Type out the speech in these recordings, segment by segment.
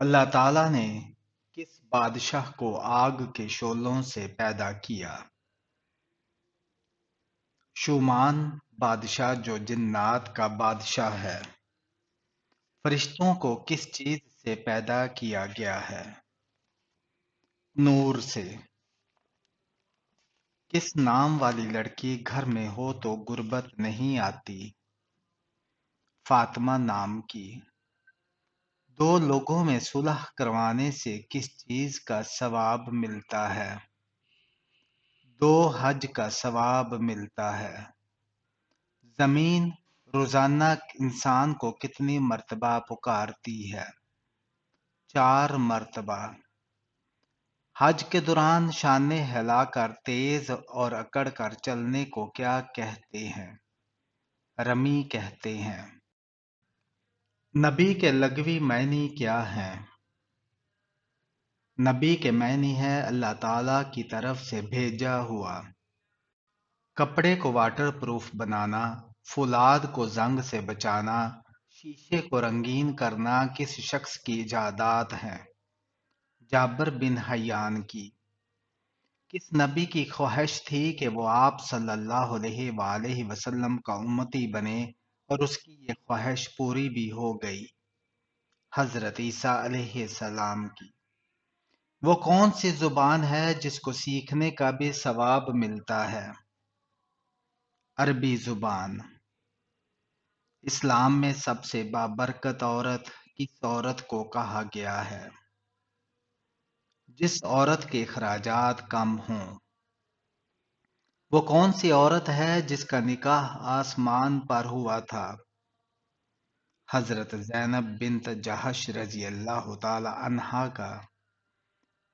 اللہ تعالیٰ نے کس بادشاہ کو آگ کے شعلوں سے پیدا کیا؟ شومان بادشاہ جو جنات کا بادشاہ ہے۔ فرشتوں کو کس چیز سے پیدا کیا گیا ہے؟ نور سے۔ کس نام والی لڑکی گھر میں ہو تو غربت نہیں آتی؟ فاطمہ نام کی۔ دو لوگوں میں صلح کروانے سے کس چیز کا ثواب ملتا ہے؟ دو حج کا ثواب ملتا ہے۔ زمین روزانہ انسان کو کتنی مرتبہ پکارتی ہے؟ 4 مرتبہ۔ حج کے دوران شانے ہلا کر تیز اور اکڑ کر چلنے کو کیا کہتے ہیں؟ رمی کہتے ہیں۔ نبی کے لغوی معنی کیا ہیں؟ نبی کے معنی ہے اللہ تعالیٰ کی طرف سے بھیجا ہوا۔ کپڑے کو واٹر پروف بنانا، فولاد کو زنگ سے بچانا، شیشے کو رنگین کرنا کس شخص کی ایجادات ہیں؟ جابر بن حیان کی۔ کس نبی کی خواہش تھی کہ وہ آپ صلی اللہ علیہ وآلہ وسلم کا امتی بنے اور اس کی یہ خواہش پوری بھی ہو گئی؟ حضرت عیسیٰ علیہ السلام کی۔ وہ کون سی زبان ہے جس کو سیکھنے کا بھی ثواب ملتا ہے؟ عربی زبان۔ اسلام میں سب سے بابرکت عورت کس عورت کو کہا گیا ہے؟ جس عورت کے اخراجات کم ہوں۔ وہ کون سی عورت ہے جس کا نکاح آسمان پر ہوا تھا؟ حضرت زینب بنت جہش رضی اللہ تعالی عنہا کا۔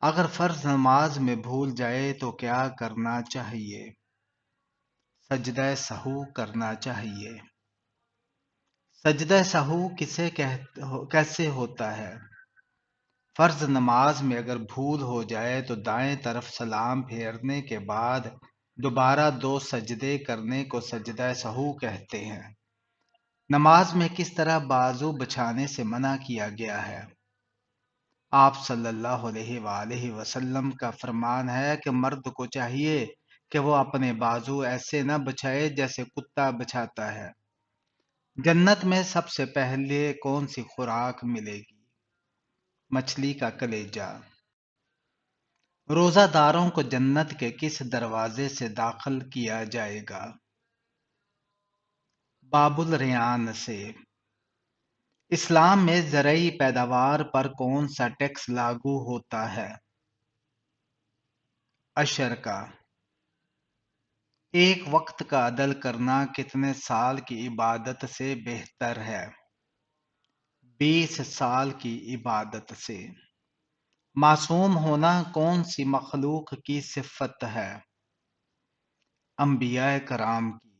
اگر فرض نماز میں بھول جائے تو کیا کرنا چاہیے؟ سجدہ سہو کرنا چاہیے۔ سجدہ سہو کیسے ہوتا ہے؟ فرض نماز میں اگر بھول ہو جائے تو دائیں طرف سلام پھیرنے کے بعد دوبارہ 2 سجدے کرنے کو سجدہ سہو کہتے ہیں۔ نماز میں کس طرح بازو بچھانے سے منع کیا گیا ہے؟ آپ صلی اللہ علیہ وآلہ وسلم کا فرمان ہے کہ مرد کو چاہیے کہ وہ اپنے بازو ایسے نہ بچھائے جیسے کتا بچھاتا ہے۔ جنت میں سب سے پہلے کون سی خوراک ملے گی؟ مچھلی کا کلیجہ۔ روزہ داروں کو جنت کے کس دروازے سے داخل کیا جائے گا؟ باب الریان سے۔ اسلام میں زرعی پیداوار پر کون سا ٹیکس لاگو ہوتا ہے؟ عشر کا۔ ایک وقت کا عدل کرنا کتنے سال کی عبادت سے بہتر ہے؟ 20 سال کی عبادت سے۔ معصوم ہونا کون سی مخلوق کی صفت ہے؟ انبیاء کرام کی۔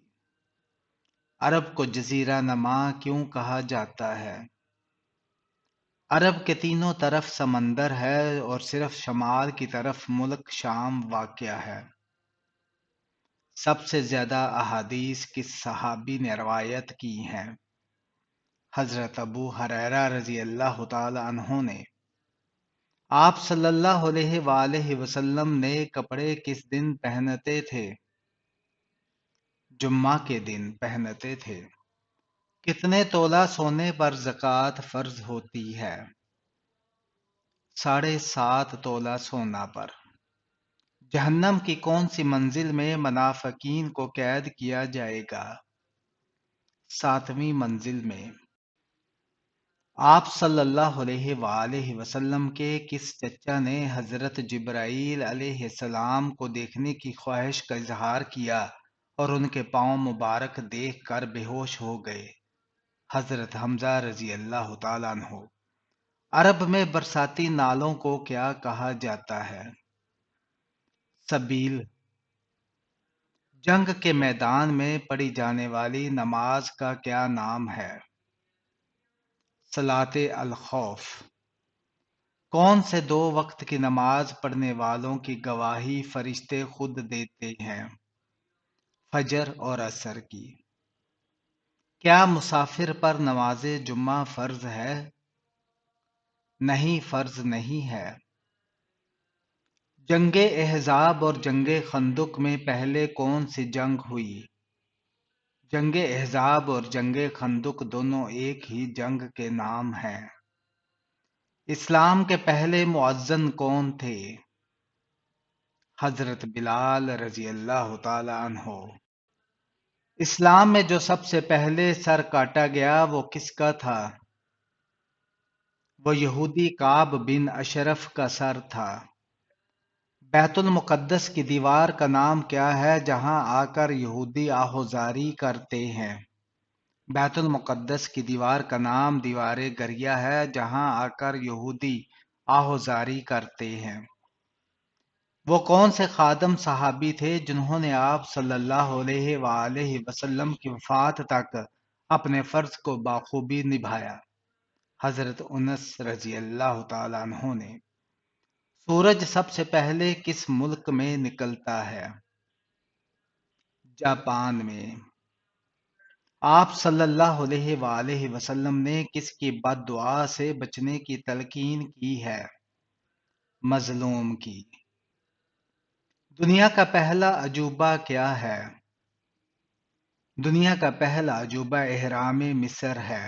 عرب کو جزیرہ نما کیوں کہا جاتا ہے؟ عرب کے تینوں طرف سمندر ہے اور صرف شمال کی طرف ملک شام واقع ہے۔ سب سے زیادہ احادیث کس صحابی نے روایت کی ہیں؟ حضرت ابو ہریرہ رضی اللہ تعالی عنہ نے۔ آپ صلی اللہ علیہ وآلہ وسلم نے کپڑے کس دن پہنتے تھے؟ جمعہ کے دن پہنتے تھے۔ کتنے تولہ سونے پر زکوٰۃ فرض ہوتی ہے؟ 7.5 تولہ سونا پر۔ جہنم کی کون سی منزل میں منافقین کو قید کیا جائے گا؟ 7ویں منزل میں۔ آپ صلی اللہ علیہ وآلہ وسلم کے کس چچا نے حضرت جبرائیل علیہ السلام کو دیکھنے کی خواہش کا اظہار کیا اور ان کے پاؤں مبارک دیکھ کر بے ہوش ہو گئے؟ حضرت حمزہ رضی اللہ تعالیٰ عنہ۔ عرب میں برساتی نالوں کو کیا کہا جاتا ہے؟ سبیل۔ جنگ کے میدان میں پڑھی جانے والی نماز کا کیا نام ہے؟ صلاۃ الخوف۔ کون سے 2 وقت کی نماز پڑھنے والوں کی گواہی فرشتے خود دیتے ہیں؟ فجر اور عصر کی۔ کیا مسافر پر نماز جمعہ فرض ہے؟ نہیں فرض نہیں ہے۔ جنگ احزاب اور جنگ خندق میں پہلے کون سی جنگ ہوئی؟ جنگ احزاب اور جنگ خندق دونوں ایک ہی جنگ کے نام ہیں۔ اسلام کے پہلے مؤذن کون تھے؟ حضرت بلال رضی اللہ تعالی عنہ۔ اسلام میں جو سب سے پہلے سر کاٹا گیا وہ کس کا تھا؟ وہ یہودی کعب بن اشرف کا سر تھا۔ بیت المقدس کی دیوار کا نام کیا ہے جہاں آ کر یہودی آہوزاری کرتے ہیں؟ بیت المقدس کی دیوار کا نام دیوار گریا ہے جہاں آ کر یہودی آہوزاری کرتے ہیں۔ وہ کون سے خادم صحابی تھے جنہوں نے آپ صلی اللہ علیہ وآلہ وسلم کی وفات تک اپنے فرض کو بخوبی نبھایا؟ حضرت انس رضی اللہ تعالیٰ عنہ نے۔ سورج سب سے پہلے کس ملک میں نکلتا ہے؟ جاپان میں۔ آپ صلی اللہ علیہ وآلہ وسلم نے کس کی بد دعا سے بچنے کی تلقین کی ہے؟ مظلوم کی۔ دنیا کا پہلا عجوبہ کیا ہے؟ دنیا کا پہلا عجوبہ اہرام مصر ہے۔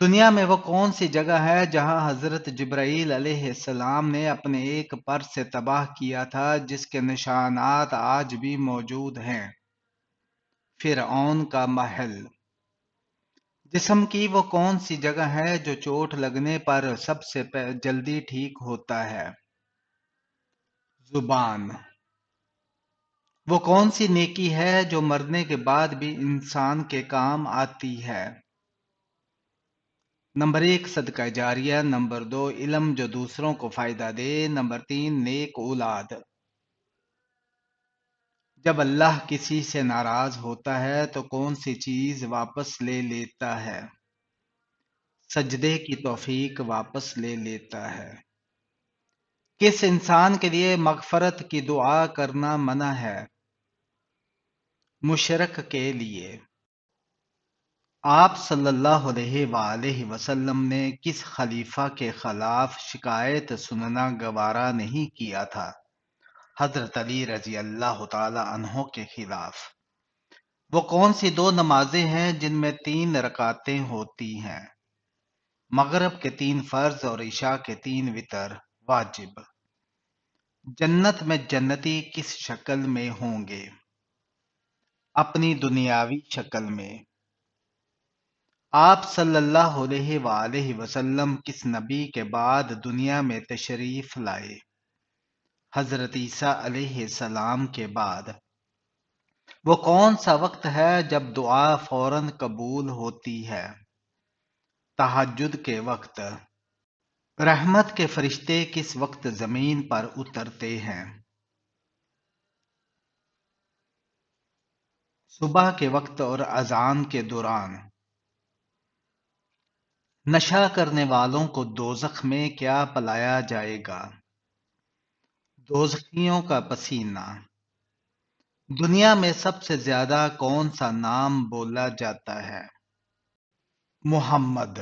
دنیا میں وہ کون سی جگہ ہے جہاں حضرت جبرائیل علیہ السلام نے اپنے ایک پر سے تباہ کیا تھا جس کے نشانات آج بھی موجود ہیں؟ فرعون کا محل۔ جسم کی وہ کون سی جگہ ہے جو چوٹ لگنے پر سب سے جلدی ٹھیک ہوتا ہے؟ زبان۔ وہ کون سی نیکی ہے جو مرنے کے بعد بھی انسان کے کام آتی ہے؟ نمبر 1 صدقہ جاریہ، نمبر 2 علم جو دوسروں کو فائدہ دے، نمبر 3 نیک اولاد۔ جب اللہ کسی سے ناراض ہوتا ہے تو کون سی چیز واپس لے لیتا ہے؟ سجدے کی توفیق واپس لے لیتا ہے۔ کس انسان کے لیے مغفرت کی دعا کرنا منع ہے؟ مشرک کے لیے۔ آپ صلی اللہ علیہ وآلہ وسلم نے کس خلیفہ کے خلاف شکایت سننا گوارا نہیں کیا تھا؟ حضرت علی رضی اللہ تعالی عنہ کے خلاف۔ وہ کون سی 2 نمازیں ہیں جن میں 3 رکعتیں ہوتی ہیں؟ مغرب کے 3 فرض اور عشاء کے 3 وتر واجب۔ جنت میں جنتی کس شکل میں ہوں گے؟ اپنی دنیاوی شکل میں۔ آپ صلی اللہ علیہ وآلہ وسلم کس نبی کے بعد دنیا میں تشریف لائے؟ حضرت عیسیٰ علیہ السلام کے بعد۔ وہ کون سا وقت ہے جب دعا فوراً قبول ہوتی ہے؟ تہجد کے وقت۔ رحمت کے فرشتے کس وقت زمین پر اترتے ہیں؟ صبح کے وقت اور اذان کے دوران۔ نشہ کرنے والوں کو دوزخ میں کیا پلایا جائے گا؟ دوزخیوں کا پسینہ۔ دنیا میں سب سے زیادہ کون سا نام بولا جاتا ہے؟ محمد۔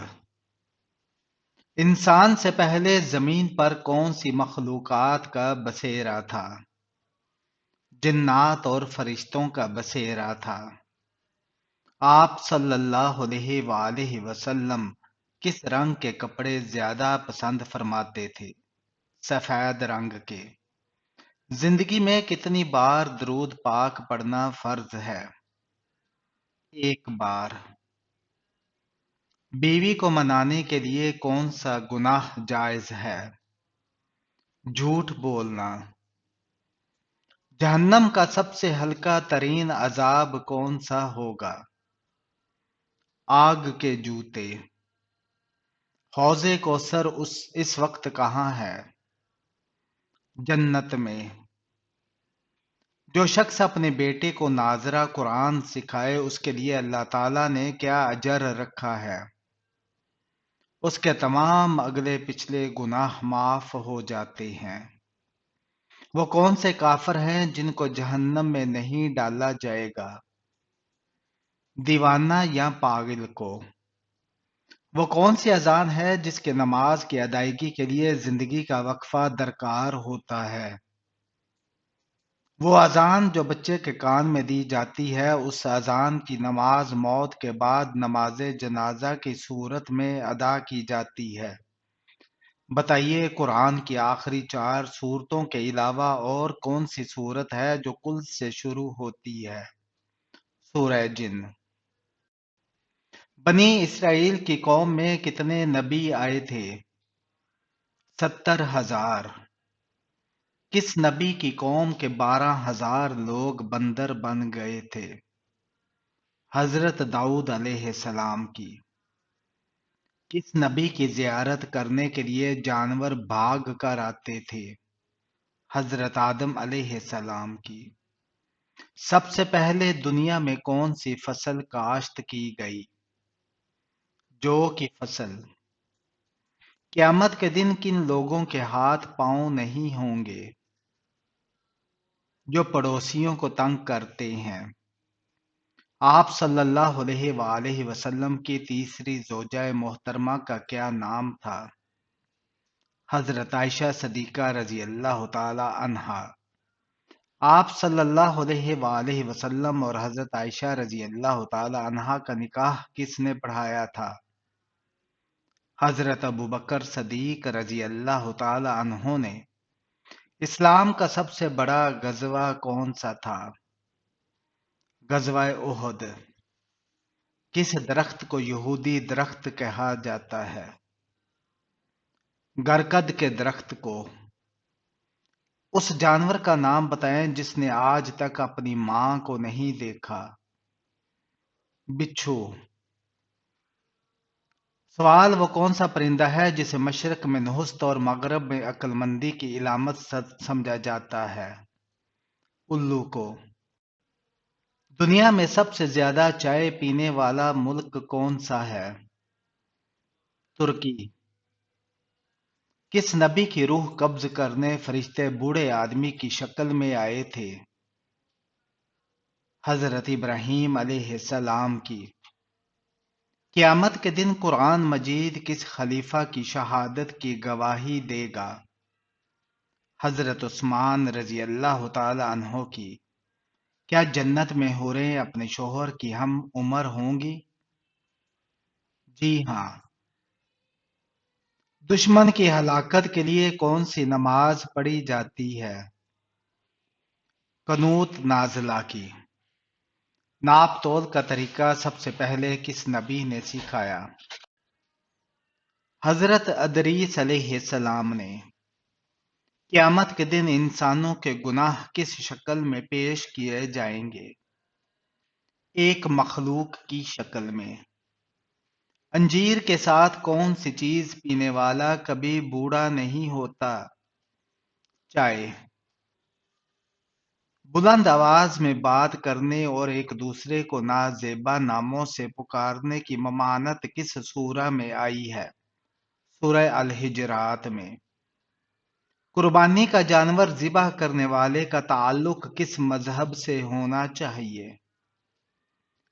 انسان سے پہلے زمین پر کون سی مخلوقات کا بسیرا تھا؟ جنات اور فرشتوں کا بسیرا تھا۔ آپ صلی اللہ علیہ وآلہ وسلم کس رنگ کے کپڑے زیادہ پسند فرماتے تھے؟ سفید رنگ کے۔ زندگی میں کتنی بار درود پاک پڑھنا فرض ہے؟ 1 بار۔ بیوی کو منانے کے لیے کون سا گناہ جائز ہے؟ جھوٹ بولنا۔ جہنم کا سب سے ہلکا ترین عذاب کون سا ہوگا؟ آگ کے جوتے۔ حوض کوثر اس وقت کہاں ہے؟ جنت میں۔ جو شخص اپنے بیٹے کو ناظرہ قرآن سکھائے اس کے لیے اللہ تعالیٰ نے کیا اجر رکھا ہے؟ اس کے تمام اگلے پچھلے گناہ معاف ہو جاتے ہیں۔ وہ کون سے کافر ہیں جن کو جہنم میں نہیں ڈالا جائے گا؟ دیوانہ یا پاگل کو۔ وہ کون سی اذان ہے جس کے نماز کی ادائیگی کے لیے زندگی کا وقفہ درکار ہوتا ہے؟ وہ اذان جو بچے کے کان میں دی جاتی ہے، اس اذان کی نماز موت کے بعد نماز جنازہ کی صورت میں ادا کی جاتی ہے۔ بتائیے، قرآن کی آخری 4 سورتوں کے علاوہ اور کون سی سورت ہے جو کل سے شروع ہوتی ہے؟ سورہ جن۔ بنی اسرائیل کی قوم میں کتنے نبی آئے تھے؟ 70,000۔ کس نبی کی قوم کے 12,000 لوگ بندر بن گئے تھے؟ حضرت داؤد علیہ السلام کی۔ کس نبی کی زیارت کرنے کے لیے جانور بھاگ کر آتے تھے؟ حضرت آدم علیہ السلام کی۔ سب سے پہلے دنیا میں کون سی فصل کاشت کی گئی؟ جو کی فصل۔ قیامت کے دن کن لوگوں کے ہاتھ پاؤں نہیں ہوں گے؟ جو پڑوسیوں کو تنگ کرتے ہیں۔ آپ صلی اللہ علیہ وآلہ وسلم کی تیسری زوجہ محترمہ کا کیا نام تھا؟ حضرت عائشہ صدیقہ رضی اللہ تعالی عنہا۔ آپ صلی اللہ علیہ وآلہ وسلم اور حضرت عائشہ رضی اللہ تعالی عنہا کا نکاح کس نے پڑھایا تھا؟ حضرت ابوبکر صدیق رضی اللہ تعالی عنہ نے۔ اسلام کا سب سے بڑا غزوہ کون سا تھا؟ غزوہ احد۔ کس درخت کو یہودی درخت کہا جاتا ہے؟ گرکد کے درخت کو۔ اس جانور کا نام بتائیں جس نے آج تک اپنی ماں کو نہیں دیکھا۔ بچھو۔ سوال، وہ کون سا پرندہ ہے جسے مشرق میں نحست اور مغرب میں عقل مندی کی علامت سمجھا جاتا ہے؟ الو کو۔ دنیا میں سب سے زیادہ چائے پینے والا ملک کون سا ہے؟ ترکی۔ کس نبی کی روح قبض کرنے فرشتے بوڑھے آدمی کی شکل میں آئے تھے؟ حضرت ابراہیم علیہ السلام کی۔ قیامت کے دن قرآن مجید کس خلیفہ کی شہادت کی گواہی دے گا؟ حضرت عثمان رضی اللہ تعالی عنہ کی۔ کیا جنت میں حوریں اپنے شوہر کی ہم عمر ہوں گی؟ جی ہاں۔ دشمن کی ہلاکت کے لیے کون سی نماز پڑھی جاتی ہے؟ قنوت نازلہ کی۔ ناپ تول کا طریقہ سب سے پہلے کس نبی نے سکھایا؟ حضرت ادریس علیہ السلام نے۔ قیامت کے دن انسانوں کے گناہ کس شکل میں پیش کیے جائیں گے؟ ایک مخلوق کی شکل میں۔ انجیر کے ساتھ کون سی چیز پینے والا کبھی بوڑھا نہیں ہوتا؟ چائے۔ بلند آواز میں بات کرنے اور ایک دوسرے کو نازیبا ناموں سے پکارنے کی ممانعت کس سورہ میں آئی ہے؟ سورہ الحجرات میں۔ قربانی کا جانور ذبح کرنے والے کا تعلق کس مذہب سے ہونا چاہیے؟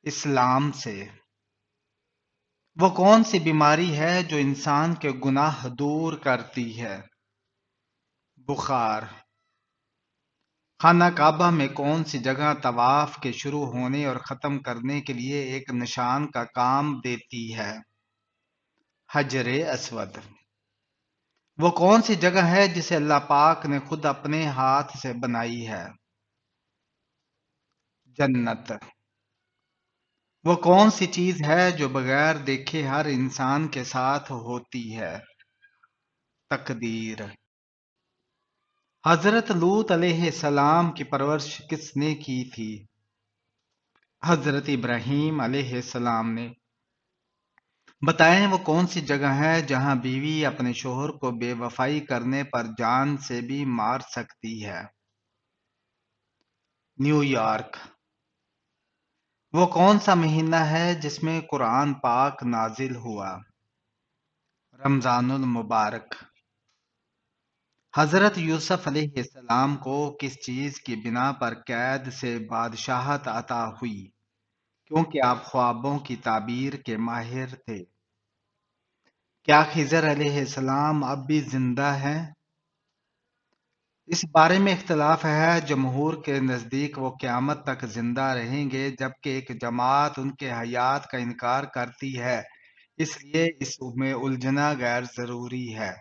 اسلام سے۔ وہ کون سی بیماری ہے جو انسان کے گناہ دور کرتی ہے؟ بخار۔ خانہ کعبہ میں کون سی جگہ طواف کے شروع ہونے اور ختم کرنے کے لیے ایک نشان کا کام دیتی ہے؟ حجر اسود۔ وہ کون سی جگہ ہے جسے اللہ پاک نے خود اپنے ہاتھ سے بنائی ہے؟ جنت۔ وہ کون سی چیز ہے جو بغیر دیکھے ہر انسان کے ساتھ ہوتی ہے؟ تقدیر۔ حضرت لوط علیہ السلام کی پرورش کس نے کی تھی؟ حضرت ابراہیم علیہ السلام نے۔ بتائیں، وہ کون سی جگہ ہے جہاں بیوی اپنے شوہر کو بے وفائی کرنے پر جان سے بھی مار سکتی ہے؟ New York. وہ کون سا مہینہ ہے جس میں قرآن پاک نازل ہوا؟ رمضان المبارک۔ حضرت یوسف علیہ السلام کو کس چیز کی بنا پر قید سے بادشاہت عطا ہوئی؟ کیونکہ آپ خوابوں کی تعبیر کے ماہر تھے۔ کیا خضر علیہ السلام اب بھی زندہ ہیں؟ اس بارے میں اختلاف ہے۔ جمہور کے نزدیک وہ قیامت تک زندہ رہیں گے، جبکہ ایک جماعت ان کے حیات کا انکار کرتی ہے، اس لیے اس میں الجھنا غیر ضروری ہے۔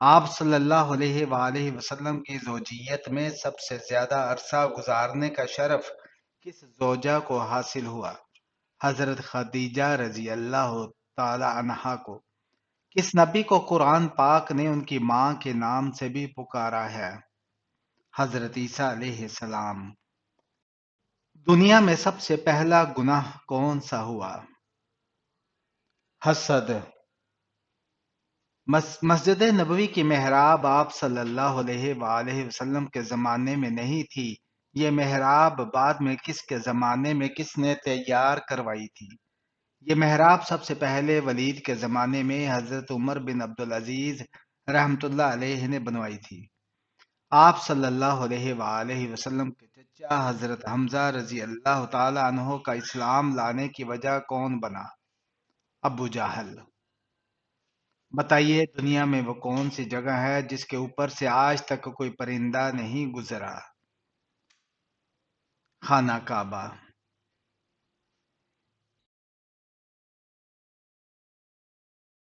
آپ صلی اللہ علیہ وآلہ وسلم کی زوجیت میں سب سے زیادہ عرصہ گزارنے کا شرف کس زوجہ کو حاصل ہوا؟ حضرت خدیجہ رضی اللہ تعالی عنہا کو۔ کس نبی کو قرآن پاک نے ان کی ماں کے نام سے بھی پکارا ہے؟ حضرت عیسیٰ علیہ السلام۔ دنیا میں سب سے پہلا گناہ کون سا ہوا؟ حسد۔ مسجد نبوی کی محراب آپ صلی اللہ علیہ وآلہ وسلم کے زمانے میں نہیں تھی، یہ محراب بعد میں کس کے زمانے میں کس نے تیار کروائی تھی؟ یہ محراب سب سے پہلے ولید کے زمانے میں حضرت عمر بن عبدالعزیز رحمۃ اللہ علیہ نے بنوائی تھی۔ آپ صلی اللہ علیہ وآلہ وسلم کے چچا حضرت حمزہ رضی اللہ تعالی عنہ کا اسلام لانے کی وجہ کون بنا؟ ابو جہل۔ بتائیے دنیا میں وہ کون سی جگہ ہے جس کے اوپر سے آج تک کوئی پرندہ نہیں گزرا؟ خانہ کعبہ۔